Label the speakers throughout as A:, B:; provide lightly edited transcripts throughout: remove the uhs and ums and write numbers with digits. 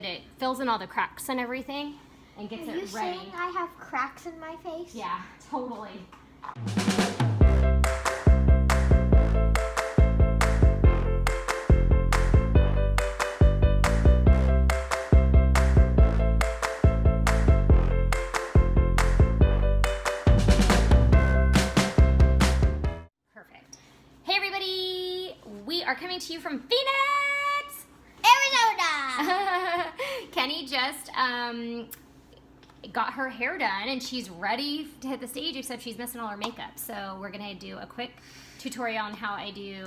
A: It fills in all the cracks and everything and gets it ready.
B: Are you saying I have cracks in my face?
A: Yeah, totally. Perfect. Hey everybody, we are coming to you from Phoenix,
B: Arizona!
A: Kenny just got her hair done and she's ready to hit the stage, except she's missing all her makeup. So we're gonna do a quick tutorial on how I do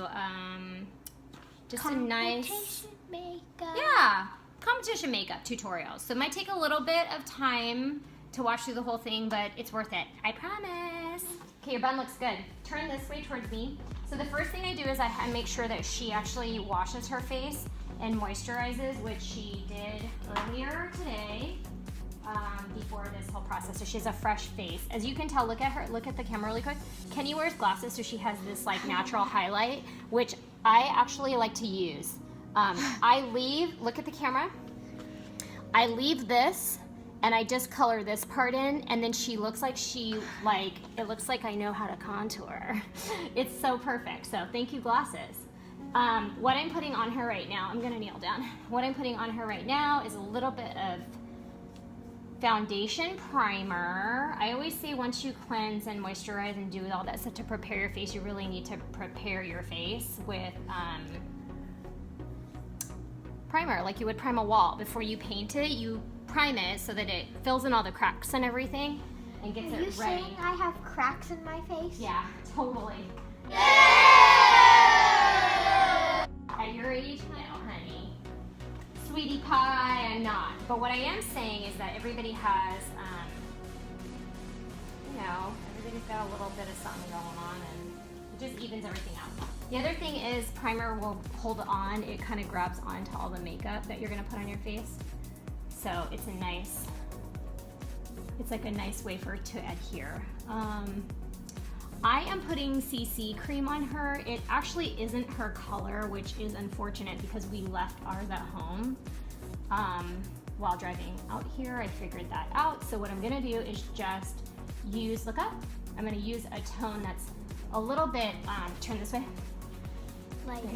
A: just a nice
B: competition makeup.
A: Yeah, competition makeup tutorial. So it might take a little bit of time to watch through the whole thing, but it's worth it, I promise. Okay, your bun looks good. Turn this way towards me. So the first thing I do is I make sure that she actually washes her face and moisturizes, which she did earlier today before this whole process. So she has a fresh face. As you can tell, look at the camera really quick. Kenny wears glasses, so she has this like natural highlight, which I actually like to use. Look at the camera. I leave this and I just color this part in, and then she looks like it looks like I know how to contour. It's so perfect. So thank you, glasses. What I'm putting on her right now, I'm gonna kneel down. What I'm putting on her right now is a little bit of foundation primer. I always say once you cleanse and moisturize and do all that stuff to prepare your face, you really need to prepare your face with primer, like you would prime a wall. Before you paint it, you prime it so that it fills in all the cracks and everything and gets it ready.
B: Are you saying I have cracks in my face?
A: Yeah, totally. At your age, no, honey. Sweetie pie, I'm not. But what I am saying is that everybody has, everybody's got a little bit of something going on, and it just evens everything out. The other thing is primer will hold on. It kind of grabs onto all the makeup that you're gonna put on your face. So it's like a nice way for it to adhere. I am putting CC cream on her. It actually isn't her color, which is unfortunate because we left ours at home while driving out here. I figured that out. So what I'm gonna do is just look up. I'm gonna use a tone that's a little bit, turn this way.
B: Lighter.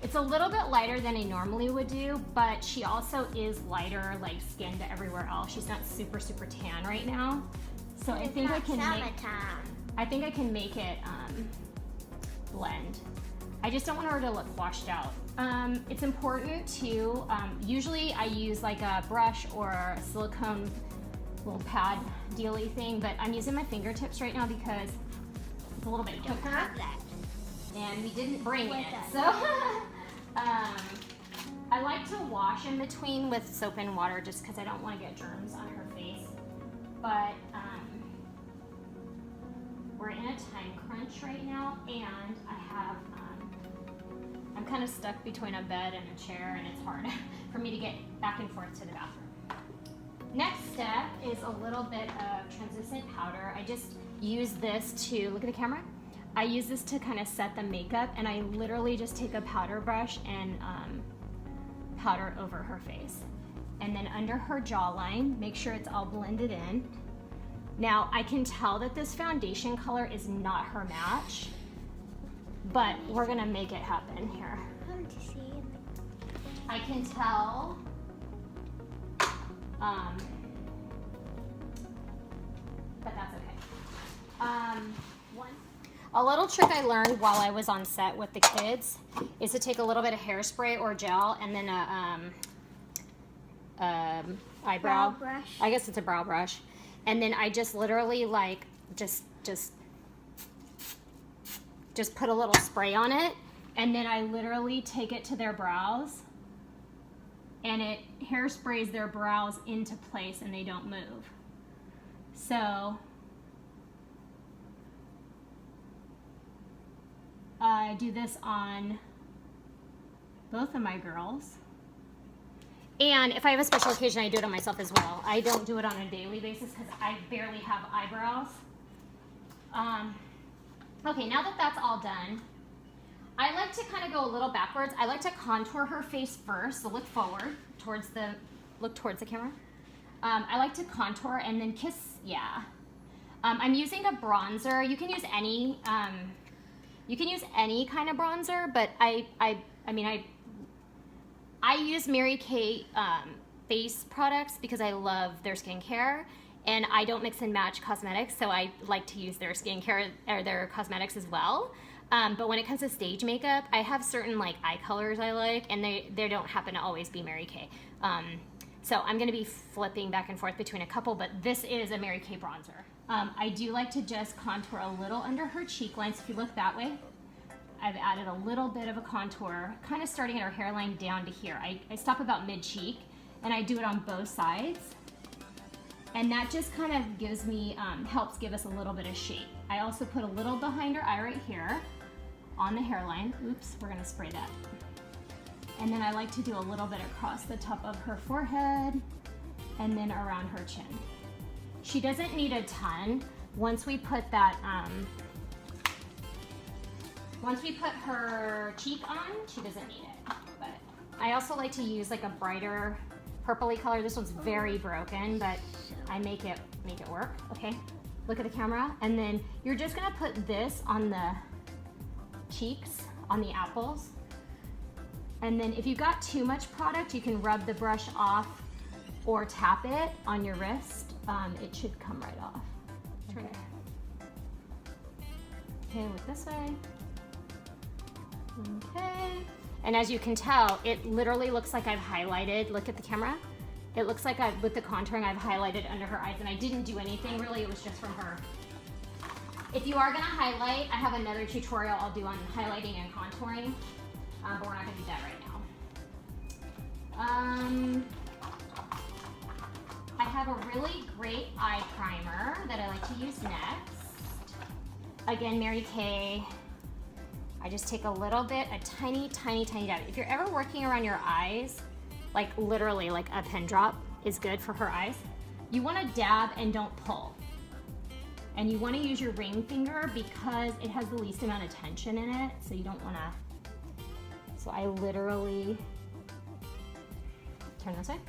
A: It's a little bit lighter than I normally would do, but she also is lighter, like skinned to everywhere else. She's not super, super tan right now. So I think I can make it blend. I just don't want her to look washed out. It's important to, usually I use like a brush or a silicone little pad dealy thing, but I'm using my fingertips right now because it's a little bit quicker. And we didn't bring it, so I like to wash in between with soap and water just because I don't want to get germs on her face. But we're in a time crunch right now, and I'm kind of stuck between a bed and a chair, and it's hard for me to get back and forth to the bathroom. Next step is a little bit of translucent powder. I just use this to, look at the camera. I use this to kind of set the makeup, and I literally just take a powder brush and powder over her face. And then under her jawline, make sure it's all blended in. Now, I can tell that this foundation color is not her match, but we're gonna make it happen here. I can tell, but that's okay. A little trick I learned while I was on set with the kids is to take a little bit of hairspray or gel and then a eyebrow
B: brush.
A: I guess it's a brow brush. And then I just literally like just put a little spray on it, and then I literally take it to their brows, and it hairsprays their brows into place and they don't move. So I do this on both of my girls. And if I have a special occasion, I do it on myself as well. I don't do it on a daily basis because I barely have eyebrows. Okay, now that that's all done, I like to kind of go a little backwards. I like to contour her face first, so look forward towards the look towards the camera. I like to contour and then kiss, yeah. I'm using a bronzer. You can use any kind of bronzer, but I use Mary Kay face products because I love their skincare, and I don't mix and match cosmetics, so I like to use their skincare or their cosmetics as well. But when it comes to stage makeup, I have certain like eye colors I like, and they don't happen to always be Mary Kay. So I'm gonna be flipping back and forth between a couple, but this is a Mary Kay bronzer. I do like to just contour a little under her cheek lines. If you look that way, I've added a little bit of a contour, kind of starting at her hairline down to here. I stop about mid-cheek, and I do it on both sides. And that just kind of gives me, helps give us a little bit of shape. I also put a little behind her eye right here on the hairline. Oops, we're gonna spray that. And then I like to do a little bit across the top of her forehead and then around her chin. She doesn't need a ton. Once we put that, once we put her cheek on, she doesn't need it. But I also like to use like a brighter purpley color. This one's very broken, but I make it work. Okay, look at the camera. And then you're just gonna put this on the cheeks, on the apples. And then if you've got too much product, you can rub the brush off or tap it on your wrist. It should come right off. Okay, look this way. Okay. And as you can tell, it literally looks like I've highlighted. Look at the camera. It looks like with the contouring, I've highlighted under her eyes, and I didn't do anything really. It was just from her. If you are gonna highlight, I have another tutorial I'll do on highlighting and contouring. But we're not gonna do that right now. I have a really great eye primer that I like to use next. Again, Mary Kay. I just take a little bit, a tiny dab. If you're ever working around your eyes, like literally like a pin drop is good for her eyes, you wanna dab and don't pull. And you wanna use your ring finger because it has the least amount of tension in it, so you don't wanna. So I literally, turn this way.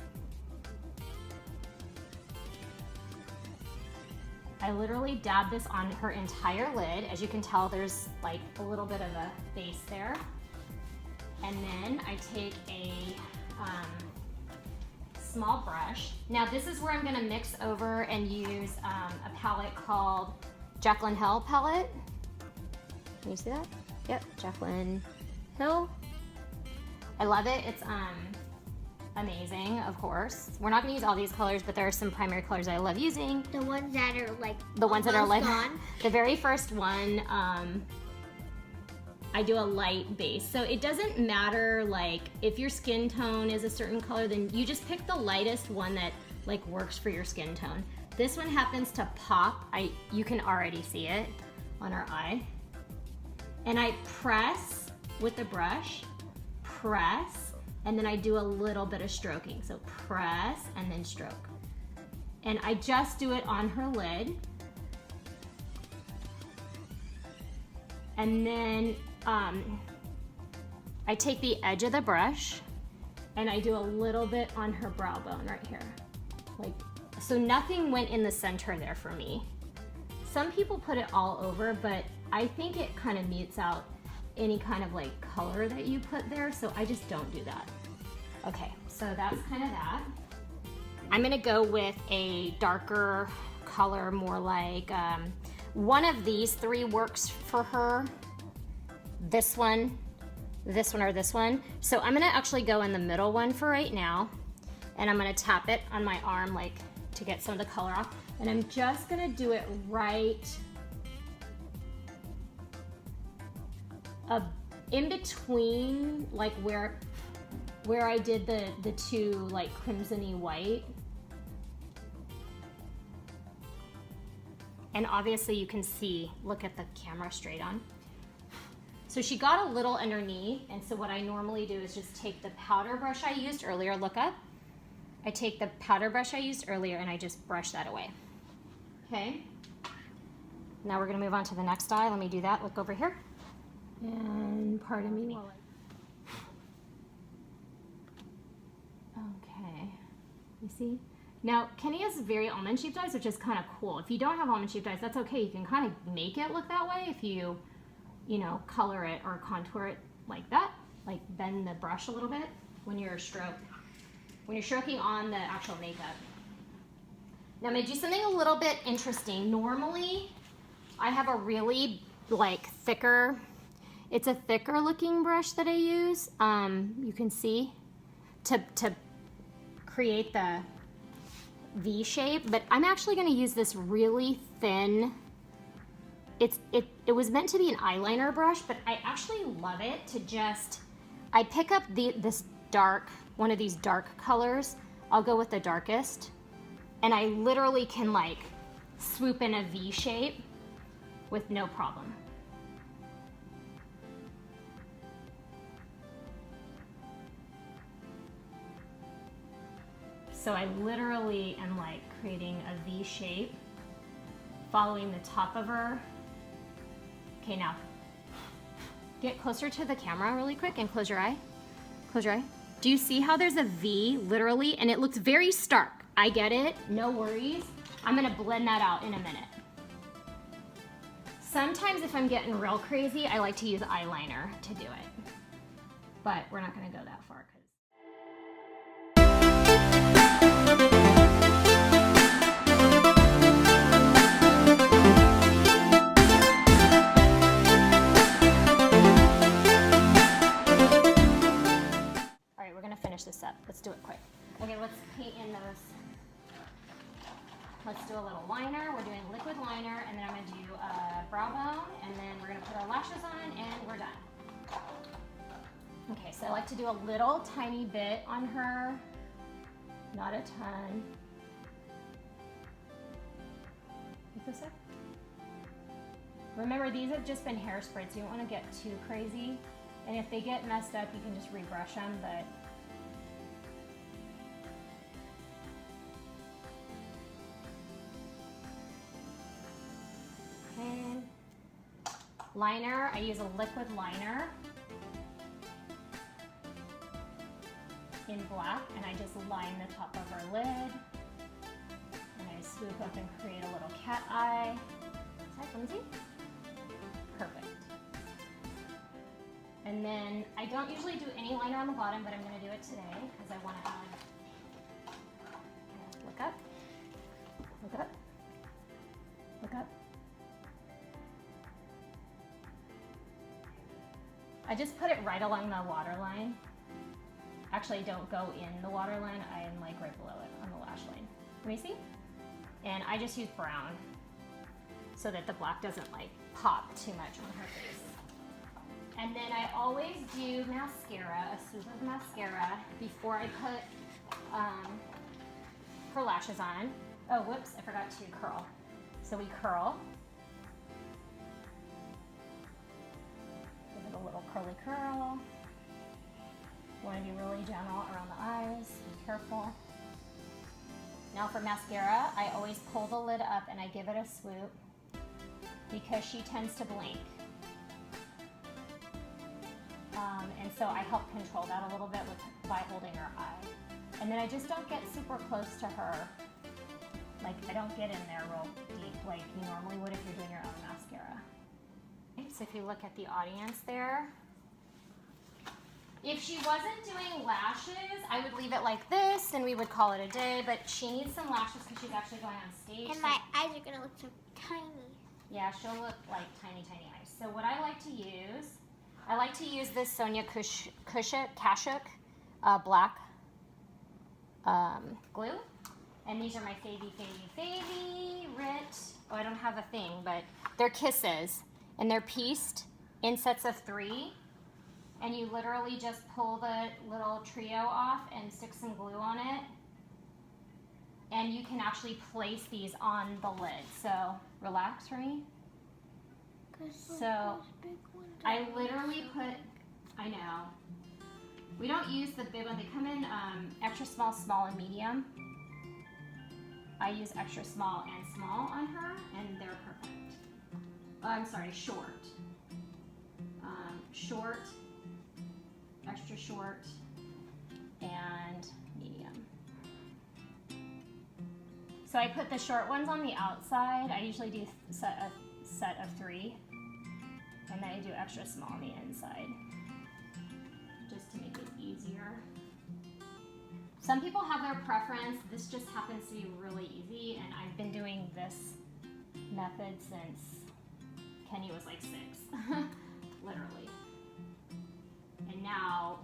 A: I literally dab this on her entire lid. As you can tell, there's like a little bit of a base there. And then I take a small brush. Now this is where I'm gonna mix over and use a palette called Jaclyn Hill palette. Can you see that? Yep, Jaclyn Hill. I love it. It's amazing, of course. We're not gonna use all these colors, but there are some primary colors I love using.
B: The ones that are like
A: the ones that are like
B: gone.
A: The very first one, I do a light base. So it doesn't matter like if your skin tone is a certain color, then you just pick the lightest one that like works for your skin tone. This one happens to pop. You can already see it on our eye. And I press with the brush, press, and then I do a little bit of stroking. So press and then stroke. And I just do it on her lid. And then I take the edge of the brush and I do a little bit on her brow bone right here. Like, so nothing went in the center there for me. Some people put it all over, but I think it kind of mutes out any kind of like color that you put there, so I just don't do that. Okay, so that's kind of that. I'm gonna go with a darker color, more like, one of these three works for her. This one, or this one. So I'm gonna actually go in the middle one for right now, and I'm gonna tap it on my arm like to get some of the color off, and I'm just gonna do it right in between, like where I did the two like crimson-y white. And obviously you can see, look at the camera straight on. So she got a little underneath, and so what I normally do is just take the powder brush I used earlier, look up. I take the powder brush I used earlier and I just brush that away. Okay. Now we're gonna move on to the next eye. Let me do that, look over here. And pardon me while I... Okay. You see? Now, Kenny has very almond-shaped eyes, which is kind of cool. If you don't have almond-shaped eyes, that's okay. You can kind of make it look that way if you know, color it or contour it like that. Like bend the brush a little bit when you're stroking on the actual makeup. Now I'm gonna do something a little bit interesting. Normally, I have a really like thicker, it's a thicker looking brush that I use. You can see to create the V shape, but I'm actually gonna use this really thin, it was meant to be an eyeliner brush, but I actually love it to just, I pick up this dark, one of these dark colors. I'll go with the darkest, and I literally can like swoop in a V shape with no problem. So I literally am like creating a V shape, following the top of her. Okay, now get closer to the camera really quick and close your eye. Close your eye. Do you see how there's a V literally, and it looks very stark? I get it, no worries. I'm gonna blend that out in a minute. Sometimes if I'm getting real crazy, I like to use eyeliner to do it, but we're not gonna go that far. This up. Let's do it quick. Okay, let's paint in those. Let's do a little liner. We're doing liquid liner, and then I'm gonna do a brow bone, and then we're gonna put our lashes on, and we're done. Okay, so I like to do a little tiny bit on her, not a ton. Like this up. Remember, these have just been hairsprayed, so you don't want to get too crazy. And if they get messed up, you can just rebrush them, but liner, I use a liquid liner in black, and I just line the top of her lid, and I swoop up and create a little cat eye. Is that flimsy? Perfect. And then I don't usually do any liner on the bottom, but I'm going to do it today because I want to add. Okay, look up, look up, look up. I just put it right along the waterline. Actually, I don't go in the waterline. I am like right below it on the lash line. Let me see. And I just use brown so that the black doesn't like pop too much on her face. And then I always do mascara, a swoop of mascara before I put her lashes on. Oh, whoops, I forgot to curl. So we curl. A little curly curl. You want to be really gentle around the eyes. Be careful. Now for mascara, I always pull the lid up and I give it a swoop because she tends to blink. And so I help control that a little bit by holding her eye. And then I just don't get super close to her. Like I don't get in there real deep like you normally would if you're doing your own mascara. So if you look at the audience there, if she wasn't doing lashes, I would leave it like this and we would call it a day, but she needs some lashes because she's actually going on stage.
B: And my eyes are gonna look so tiny.
A: Yeah, she'll look like tiny, tiny eyes. So what I like to use this Sonia Kashuk black glue. And these are my favy Rit. Oh, I don't have a thing, but they're kisses. And they're pieced in sets of 3. And you literally just pull the little trio off and stick some glue on it. And you can actually place these on the lid. So relax for me. So I literally put, I know. We don't use the big one. They come in extra small, small, and medium. I use extra small and small on her, and they're perfect. I'm sorry, short. Short, extra short, and medium. So I put the short ones on the outside. I usually do a set of 3. And then I do extra small on the inside, just to make it easier. Some people have their preference. This just happens to be really easy, and I've been doing this method since Kenny was like 6, literally. And now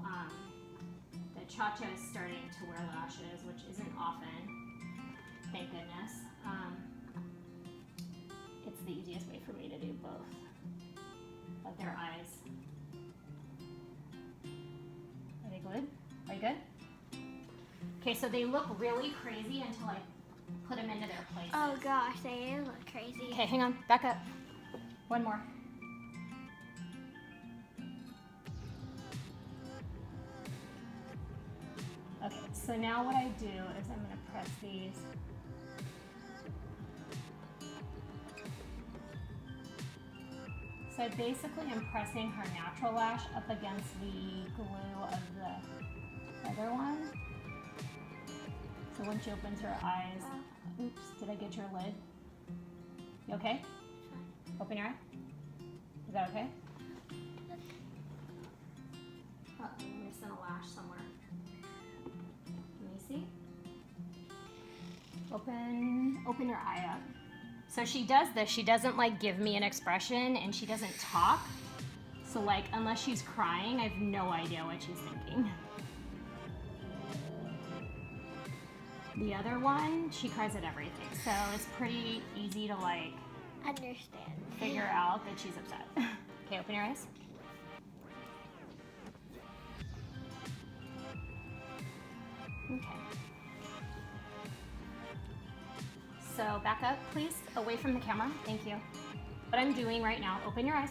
A: the Cha-Cha is starting to wear lashes, which isn't often, thank goodness. It's the easiest way for me to do both of their eyes. Are they good? Are you good? Okay, so they look really crazy until I put them into their places.
B: Oh gosh, they do look crazy.
A: Okay, hang on, back up. One more. Okay, so now what I do is I'm gonna press these. So I basically am pressing her natural lash up against the glue of the other one. So when she opens her eyes, oops, did I get your lid? You okay? Open your eye. Is that okay? Uh-oh, I'm missing a lash somewhere. Let me see. Open your eye up. So she does this, she doesn't like give me an expression and she doesn't talk. So like, unless she's crying, I have no idea what she's thinking. The other one, she cries at everything. So it's pretty easy to like
B: Understand.
A: figure out that she's upset. Okay, open your eyes. Okay. So back up, please, away from the camera. Thank you. What I'm doing right now, open your eyes,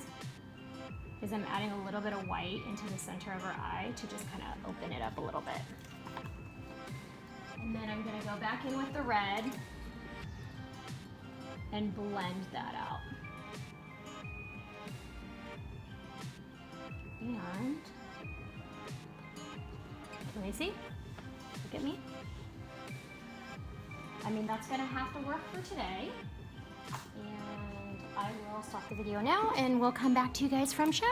A: is I'm adding a little bit of white into the center of her eye to just kind of open it up a little bit. And then I'm gonna go back in with the red and blend that out. And, let me see, look at me. I mean, that's gonna have to work for today. And I will stop the video now and we'll come back to you guys from Shen.